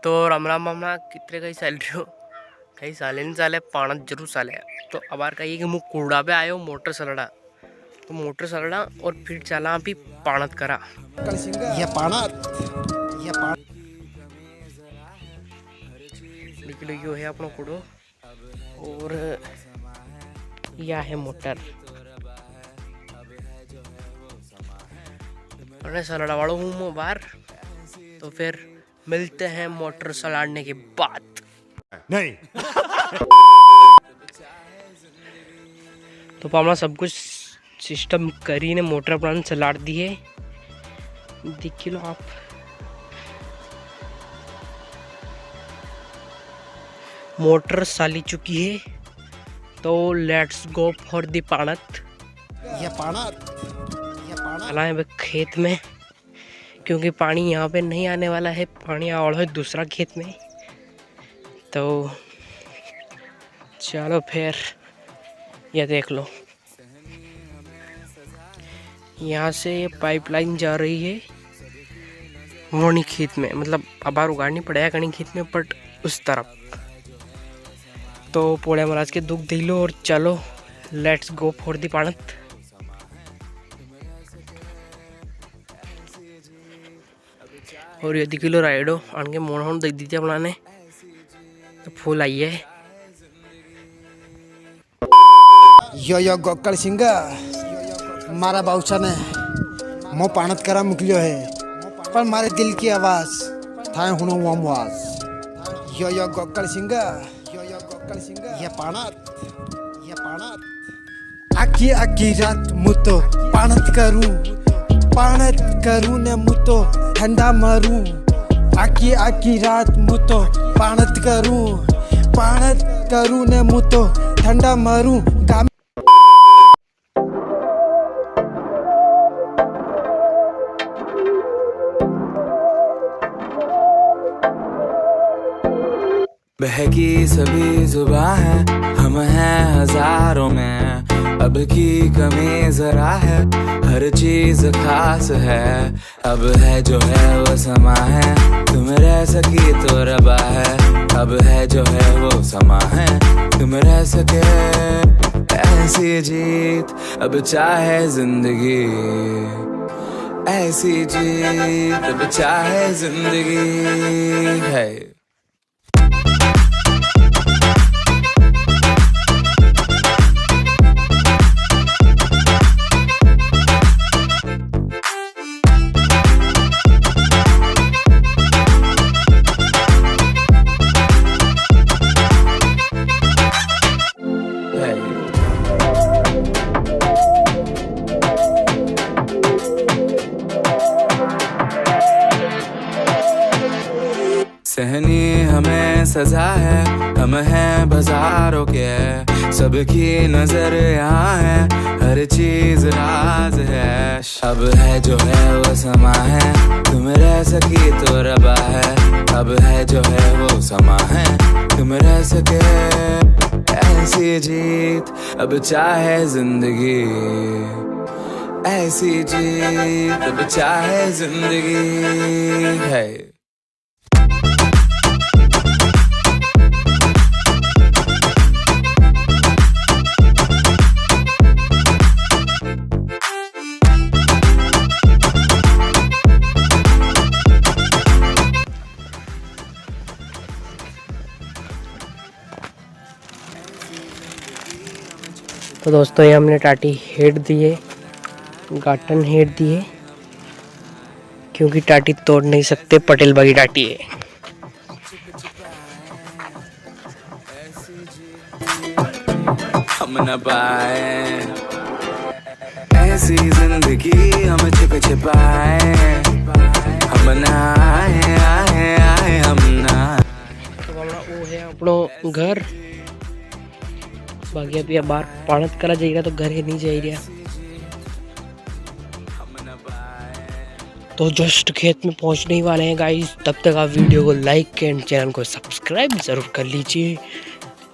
तो राम मामा कितने कहीं चाल रहे हो कहीं चाले नहीं चाले पाणत जरूर चाले। तो अबार कहिए कि मुँह कूड़ा पे आयो मोटर सलड़ा तो मोटर सलड़ा और फिर चला भी पाणत करा ये पाणत निकलो यो है अपना कूड़ो और यह है मोटर और सलड़ा वालों हूँ बाहर। तो फिर मिलते हैं मोटर सलाड़ने के बाद। नहीं तो पामा सब कुछ सिस्टम करी ने मोटर प्लान सलाड़ दी है, देख लो आप। मोटर साली चुकी है तो लेट्स गो फॉर दी पाणत। ये पाणत चलाएं खेत में क्योंकि पानी यहाँ पे नहीं आने वाला है, पानी और है दूसरा खेत में। तो चलो फिर ये देख लो, यहाँ से ये पाइपलाइन जा रही है मोनी खेत में, मतलब अबार उगाड़नी पड़ेगा कहीं खेत में बट उस तरफ। तो पोड़े महाराज के दुख दे लो और चलो लेट्स गो फॉर दी पाणत। और ये किलो राइडो आन के मोड़ दे दी थी अपना तो फूल आई है। यो गोकल सिंह मारा बाउचा ने मो पाणत करा मुकलियो है पर मारे दिल की आवाज थाए हुनो आवाज। यो गोकल सिंह ये पाणत आकी आकी रात मुतो पाणत करूं ने मुतो ठंडा मारूं। आकी रात मुतो पाणत करूं ने मुतो ठंडा मारूं। बहकी सभी जुबां है, हम हैं हजारों में, अब की कमी जरा है, हर चीज खास है। अब है जो है वो समा है, तुम रह सकी तो रबा है। अब है जो है वो समा है, तुम रह सके ऐसी जीत। अब चाहे जिंदगी ऐसी जीत, अब चाहे जिंदगी है। सहनी हमें सजा है, हम हैं बाजारों के, सबकी नजर यहाँ है, हर चीज राज है। अब है जो है वो समा है, तुम रह सकी तो रबा है। अब है जो है वो समा है, तुम रह सके ऐसी जीत। अब चाहे जिंदगी ऐसी जीत, अब चाहे जिंदगी है। तो दोस्तों ये हमने टाटी हेड दिए, गाटन हेड दिए क्योंकि टाटी तोड़ नहीं सकते, पटेल बागी टाटी है। हम न पाए ऐसी जिंदगी, हम छिपाए, हम ना आए हम ना। तो वो है अपनो घर बाकी अभी बाहर पाणत करा जाएगा तो घर ही नहीं जाएगा। तो जस्ट खेत में पहुंचने ही वाले हैं गाइस। तब तक आप वीडियो को लाइक एंड चैनल को सब्सक्राइब ज़रूर कर लीजिए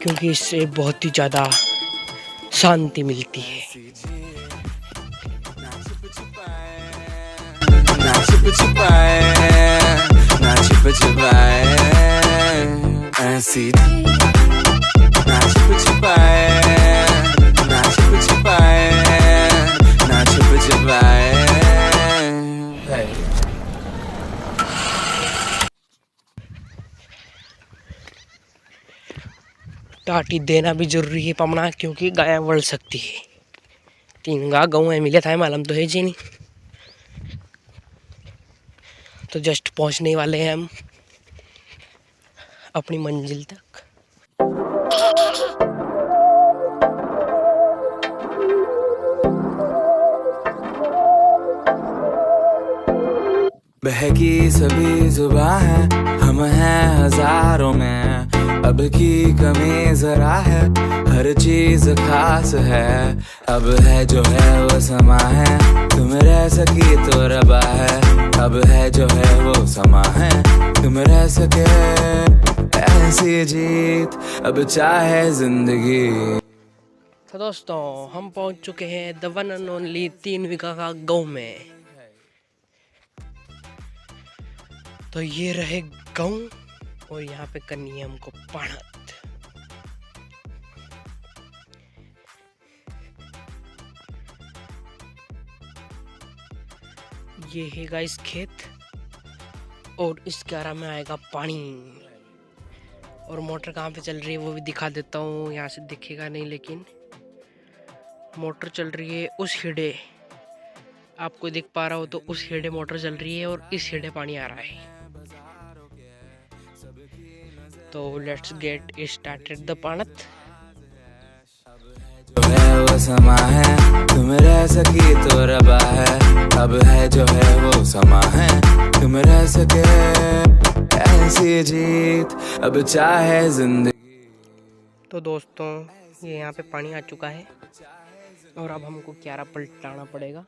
क्योंकि इससे बहुत ही ज़्यादा शांति मिलती है। ना छिपाए ऐसी ना छुप छुपाए, ना छुप छुपाए, ना छुप छुपाए। टाटी देना भी जरूरी है पमना, क्योंकि गाय बढ़ सकती है। 3 गाँव है मिले था, मालूम तो है जी नहीं। तो जस्ट पहुंचने वाले हैं हम अपनी मंजिल तक। बहकी सभी जुबां है, हम हैं हजारों में। अब की कमी जरा है, हर चीज खास है। अब है जो है वो समा है, तुम रह सकी तो रबा है। अब है जो है वो समा है, तुम रह सके ऐसी जीत, अब चाहे जिंदगी। तो दोस्तों हम पहुंच चुके हैं द वन एंड ओनली 3 बीघा का गाँव में। तो ये रहे गाँव और यहाँ पे करनी है हमको पाणत। ये है गाइस खेत और इस क्यारा में आएगा पानी। और मोटर कहाँ पे चल रही है वो भी दिखा देता हूँ। यहाँ से दिखेगा नहीं, लेकिन मोटर चल रही है उस हेडे, आपको दिख पा रहा हो तो उस हेडे मोटर चल रही है और इस हेडे पानी आ रहा है। तो लेट्स गेट स्टार्टेड द पाणत। जो है वो समा है, तुम रह सकी तो रबा है। अब है जो है वो समा है, तुम रह सके ऐसी जीत, अब चाहे जिंदगी। तो दोस्तों ये यहाँ पे पानी आ चुका है और अब हमको क्यारा पलटाना पड़ेगा।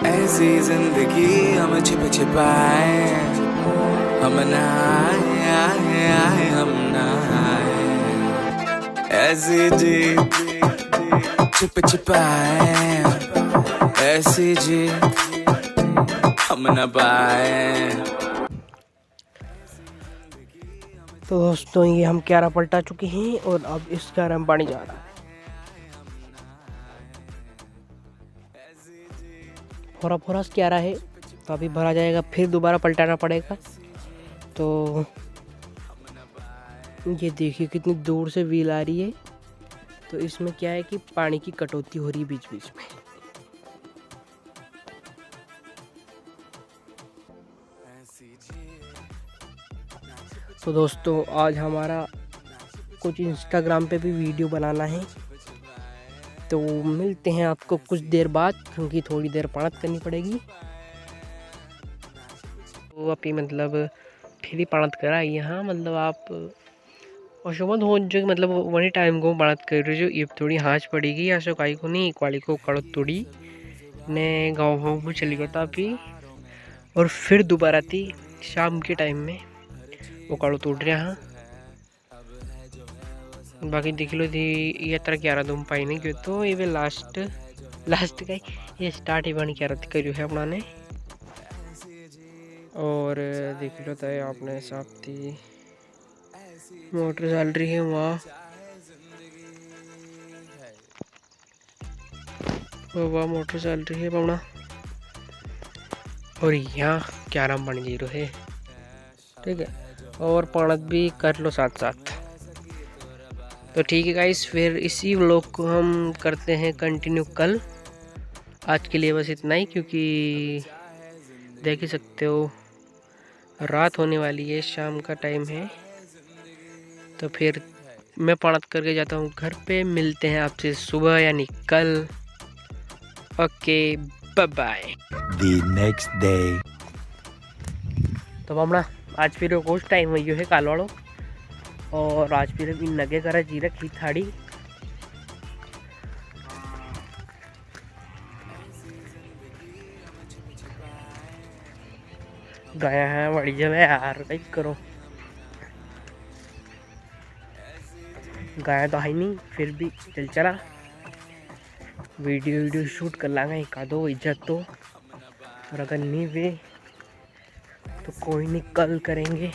ऐसी जिंदगी हम छिप छिपाए, हम नहाए आए आए हम नहाए। ऐसी जीत छिप छिपाए, ऐसी जीत हम न पाए। तो दोस्तों ये हम क्यारा पलटा चुके हैं और अब इस क्यारा में पानी जा रहा है। फोरा फोरा क्यारा है तो अभी भरा जाएगा, फिर दोबारा पलटाना पड़ेगा। तो ये देखिए कितनी दूर से व्हील आ रही है। तो इसमें क्या है कि पानी की कटौती हो रही है बीच बीच में। तो दोस्तों आज हमारा कुछ इंस्टाग्राम पे भी वीडियो बनाना है, तो मिलते हैं आपको कुछ देर बाद, क्योंकि थोड़ी देर पाणत करनी पड़ेगी। तो अभी मतलब फिर ही पाणत करा यहाँ, मतलब आप अशोमत हो जो मतलब वही टाइम को पाणत कर रहे जो ये थोड़ी हाथ पड़ेगी या सो काई को नहीं क्वाली को कड़त तोड़ी ने गाँव में चली गया था अभी। और फिर दोबारा थी शाम के टाइम में वो काड़ो तोड़ रहे हैं। बाकी देख लो थी ये तरह क्यारा तुम पाई नहीं क्यों, तो ये लास्ट का ये स्टार्ट ही बन क्यारा करियो है अपना ने। और देख लो तो आपने साफ थी मोटर चल रही है वहाँ, वहाँ मोटर चल रही है अपना। और यहाँ क्यारा बन जीरो है, ठीक है। और पाणत भी कर लो साथ साथ। तो ठीक है गाइस, फिर इसी व्लॉग को हम करते हैं कंटिन्यू कल। आज के लिए बस इतना ही, क्योंकि देख ही सकते हो रात होने वाली है, शाम का टाइम है। तो फिर मैं पाणत करके जाता हूँ घर पे। मिलते हैं आपसे सुबह यानी कल। Okay bye bye. The next day. तो हमारा आज फिर कुछ टाइम हुई है काल वालों, और आज फिर भी नगे करा जीरा खी थाड़ी। गया है बड़ी जगह यार, कहीं करो गाया तो है नहीं, फिर भी चल चला वीडियो शूट कर लांगे एक आधो इज्जत तो, और अगर नहीं वे तो कोई नहीं कल करेंगे।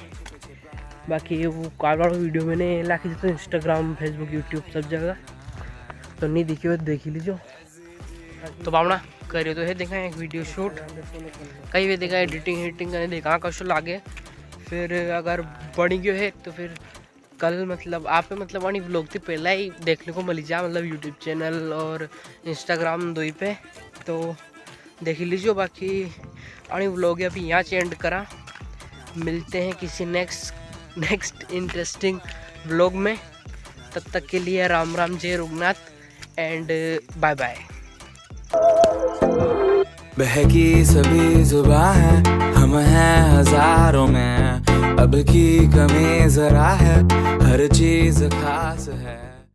बाकी वो काल वाला वीडियो मैंने ला के तो इंस्टाग्राम फेसबुक यूट्यूब सब जगह तो नहीं दिखी हो, देख लीजिए। तो बावना करियो तो है देखा एक वीडियो शूट कहीं भी देखा, एडिटिंग करने देखा कशो लागे, फिर अगर बनी गयो है तो फिर कल मतलब आप मतलब वाणी व्लॉग थी पहला ही देखने को मिल जा, मतलब यूट्यूब चैनल और इंस्टाग्राम दो ही पे तो देख लीजिए। बाकी वाणी व्लॉग अभी यहाँ एंड करा, मिलते हैं किसी नेक्स्ट इंटरेस्टिंग व्लॉग में, तब तक के लिए राम राम जय रघुनाथ एंड बाय बाय। बहकी सभी जुबां है, हम हैं हजारों में, अब की कमी जरा है, हर चीज खास है।